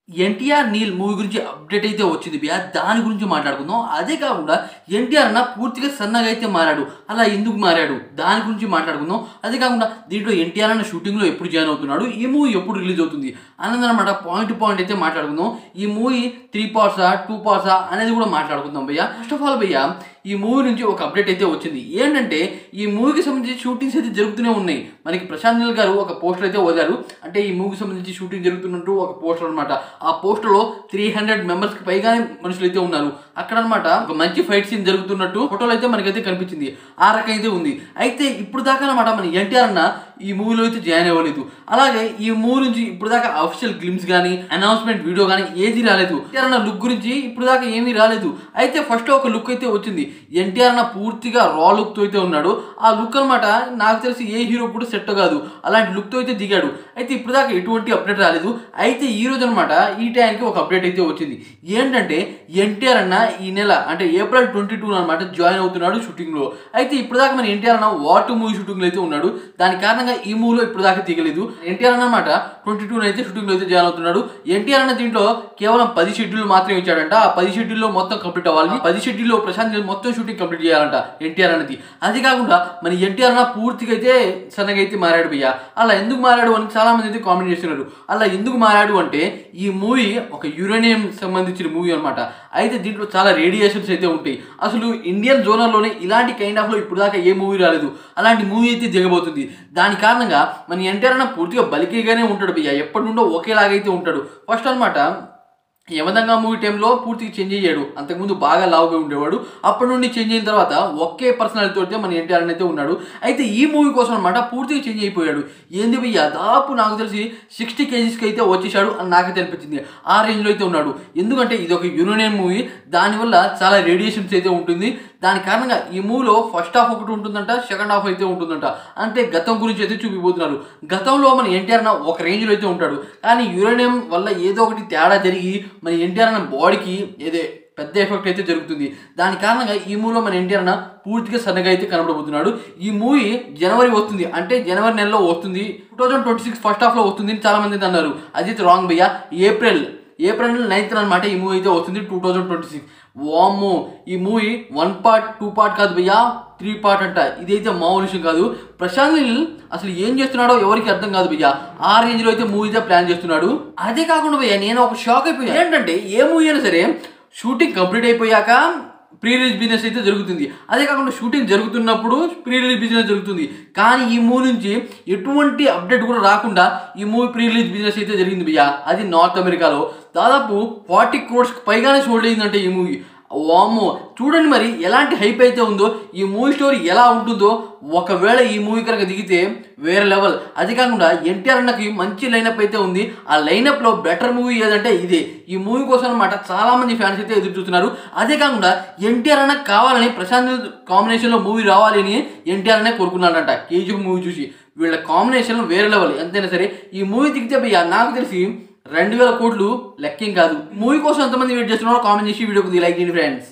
NTR Neel movie గురించి update అయితే వచ్చింది బియా. దాని గురించి మాట్లాడుకుందాం. అదే కాకుండా ఎన్టీఆర్ అన్న పూర్తిగా సన్నగా అయితే మారాడు. అలా ఎందుకు మారాడు దాని గురించి మాట్లాడుకుందాం. అదే కాకుండా దీంట్లో ఎన్టీఆర్ అన్న షూటింగ్లో ఎప్పుడు జాయిన్ అవుతున్నాడు, ఈ మూవీ ఎప్పుడు రిలీజ్ అవుతుంది అన్నదన్నమాట. పాయింట్ టు పాయింట్ అయితే మాట్లాడుకుందాం. ఈ మూవీ 3 పార్ట్సా 2 పార్ట్సా అనేది కూడా మాట్లాడుకుందాం భయ్యా. ఫస్ట్ ఆఫ్ ఆల్ భయ్యా, ఈ మూవీ నుంచి ఒక అప్డేట్ అయితే వచ్చింది. ఏంటంటే ఈ మూవీకి సంబంధించి షూటింగ్స్ అయితే జరుగుతూనే ఉన్నాయి. మనకి ప్రశాంత్ నీల్ గారు ఒక పోస్టర్ అయితే వదిలారు. అంటే ఈ మూవీకి సంబంధించి షూటింగ్ జరుగుతున్నట్టు ఒక పోస్టర్ అనమాట. ఆ పోస్టర్లో 300 మెంబర్స్కి పైగానే మనుషులు అయితే ఉన్నారు. అక్కడ అనమాట ఒక మంచి ఫైట్ సీన్ జరుగుతున్నట్టు ఫోటోలు అయితే మనకైతే కనిపించింది. ఆ రకం అయితే ఉంది. అయితే ఇప్పుడు దాకా అనమాట మన ఎన్టీఆర్ అన్న ఈ మూవీలో అయితే జాయిన్ అవ్వలేదు. అలాగే ఈ మూవీ నుంచి ఇప్పుడు దాకా అఫీషియల్ గ్లిమ్స్ కానీ అనౌన్స్మెంట్ వీడియో కానీ ఏది రాలేదు. ఎన్టీఆర్ అన్న లుక్ గురించి ఇప్పుడు దాకా ఏమీ రాలేదు. అయితే ఫస్ట్ ఒక లుక్ అయితే వచ్చింది. ఎన్టీఆర్ అన్న పూర్తిగా రా లుక్తో అయితే ఉన్నాడు. ఆ లుక్ అనమాట నాకు తెలిసి ఏ హీరో కూడా సెట్ కాదు. అలాంటి లుక్తో అయితే దిగాడు. అయితే ఇప్పుడు దాకా ఎటువంటి అప్డేట్ రాలేదు. అయితే ఈ రోజు అనమాట ఈ టైంకి ఒక అప్డేట్ అయితే వచ్చింది. ఏంటంటే ఎన్టీఆర్ అన్న ఈ నెల అంటే April 22 అనమాట జాయిన్ అవుతున్నాడు షూటింగ్లో. అయితే ఇప్పుడు దాకా మన ఎన్టీఆర్ అన్న వార్ 2 మూవీ షూటింగ్లో అయితే ఉన్నాడు. దాని కారణంగా ఈ మూవీలో ఇప్పుడు దాకా దిగలేదు. ఎన్టీఆర్ అన్న అనమాట 22 అయితే షూటింగ్లో అయితే జాయిన్ అవుతున్నాడు. ఎన్టీఆర్ అన్న దీంట్లో కేవలం 10 షెడ్యూల్ మాత్రమే ఇచ్చాడంట. ఆ 10 షెడ్యూల్లో మొత్తం కంప్లీట్ అవ్వాలి. 10 షెడ్యూల్లో ప్రశాంత్ నీల్ మొత్తం షూటింగ్ కంప్లీట్ చేయాలంట ఎన్టీఆర్ అన్నది. అది కాకుండా మన ఎన్టీఆర్ అన్న పూర్తిగా అయితే సన్నగా అయితే మారాడు భయ్యా. అలా ఎందుకు మారాడు అని చాలా మంది అయితే కామెంట్ చేస్తున్నారు. అలా ఎందుకు మారాడు అంటే ఈ మూవీ ఒక యురేనియం సంబంధించిన మూవీ అనమాట. అయితే దీంట్లో చాలా రేడియేషన్స్ అయితే ఉంటాయి. అసలు ఇండియన్ జోనర్లోనే ఇలాంటి కైండ్ ఆఫ్లో ఇప్పుడు దాకా ఏ మూవీ రాలేదు. అలాంటి మూవీ అయితే దిగబోతుంది. దాని కారణంగా మన ఎన్టీఆర్ అన్న పూర్తిగా బలికేగానే ఉంటాడు భయ్యా. ఎప్పటి నుండో ఒకేలాగైతే ఉంటాడు. ఫస్ట్ అనమాట యమదంగా మూవీ టైంలో పూర్తిగా చేంజ్ అయ్యాడు. అంతకుముందు బాగా లావుగా ఉండేవాడు. అప్పటి నుండి చేంజ్ అయిన తర్వాత ఒకే పర్సనాలిటీతో అయితే మన ఎన్టీఆర్ అయితే ఉన్నాడు. అయితే ఈ మూవీ కోసం అనమాట పూర్తిగా చేంజ్ అయిపోయాడు. ఏంది భయ్యా, దాదాపు నాకు తెలిసి 60 kgsకి అయితే వచ్చేసాడు అని నాకైతే అనిపించింది. ఆ రేంజ్లో అయితే ఉన్నాడు. ఎందుకంటే ఇది ఒక యురేనియం మూవీ. దానివల్ల చాలా రేడియేషన్స్ అయితే ఉంటుంది. దాని కారణంగా ఈ మూవీలో ఫస్ట్ హాఫ్ ఒకటి ఉంటుందంట, సెకండ్ హాఫ్ అయితే ఉంటుందంట. అంటే గతం గురించి అయితే చూపిపోతున్నారు. గతంలో మన ఎన్టీఆర్ ఒక రేంజ్లో అయితే ఉంటాడు. కానీ యురేనియం వల్ల ఏదో ఒకటి తేడా జరిగి మన ఎన్టీఆర్ అన్న బాడీకి ఏదో పెద్ద ఎఫెక్ట్ అయితే జరుగుతుంది. దాని కారణంగా ఈ మూవీలో మన ఎన్టీఆర్ అన్న పూర్తిగా సన్నగా అయితే కనబడబోతున్నాడు. ఈ మూవీ జనవరి వస్తుంది, అంటే జనవరి నెలలో వస్తుంది. 2026 ఫస్ట్ హాఫ్లో వస్తుంది అని చాలా మంది అయితే అన్నారు. అది రాంగ్ భయ్యా. April 9th అనమాట ఈ మూవీ అయితే వస్తుంది 2026. వామ్మో, ఈ మూవీ 1 పార్ట్ 2 పార్ట్ కాదు భయ్యా, 3 పార్ట్ అంట. ఇదైతే మామూలు విషయం కాదు. ప్రశాంత్ నీల్ అసలు ఏం చేస్తున్నాడో ఎవరికి అర్థం కాదు భయ్యా. ఆ రేంజ్లో అయితే మూవీ అయితే ప్లాన్ చేస్తున్నాడు. అదే కాకుండా భయ్యా నేను ఒక షాక్ అయిపోయా. ఏంటంటే ఏ మూవీ అయినా సరే షూటింగ్ కంప్లీట్ అయిపోయాక ప్రీ రిలీజ్ బిజినెస్ అయితే జరుగుతుంది. అదే కాకుండా షూటింగ్ జరుగుతున్నప్పుడు ప్రీ రిలీజ్ బిజినెస్ జరుగుతుంది. కానీ ఈ మూవీ నుంచి ఎటువంటి అప్డేట్ కూడా రాకుండా ఈ మూవీ ప్రీ రిలీజ్ బిజినెస్ అయితే జరిగింది భయ్యా. అది నార్త్ అమెరికాలో దాదాపు 40 crores పైగానే సోల్డ్ అయిందంటే ఈ మూవీ. వామ్మో, చూడండి మరి ఎలాంటి హైప్ అయితే ఉందో. ఈ మూవీ స్టోరీ ఎలా ఉంటుందో ఒకవేళ ఈ మూవీ కనుక దిగితే వేరే లెవెల్. అది కాకుండా ఎన్టీఆర్ అన్నకి మంచి లైనప్ అయితే ఉంది. ఆ లైనప్లో బెటర్ మూవీ ఏదంటే ఇదే. ఈ మూవీ కోసం అనమాట చాలామంది ఫ్యాన్స్ అయితే ఎదురు చూస్తున్నారు. అదే కాకుండా ఎన్టీఆర్ అన్న కావాలని ప్రశాంత్ నీల్ కాంబినేషన్లో మూవీ రావాలి అని ఎన్టీఆర్ అనే కోరుకున్నాడంట. KGF మూవీ చూసి వీళ్ళ కాంబినేషన్ వేరే లెవెల్. ఎంతైనా సరే ఈ మూవీ దిగితే భయ్యా నాకు తెలిసి 2000 కోట్లు లెక్కేం కాదు. మూవీ కోసం ఎంతమంది వెయిట్ చేస్తున్నారో కామెంట్ చేసి వీడియోకి లైక్ చేయండి ఫ్రెండ్స్.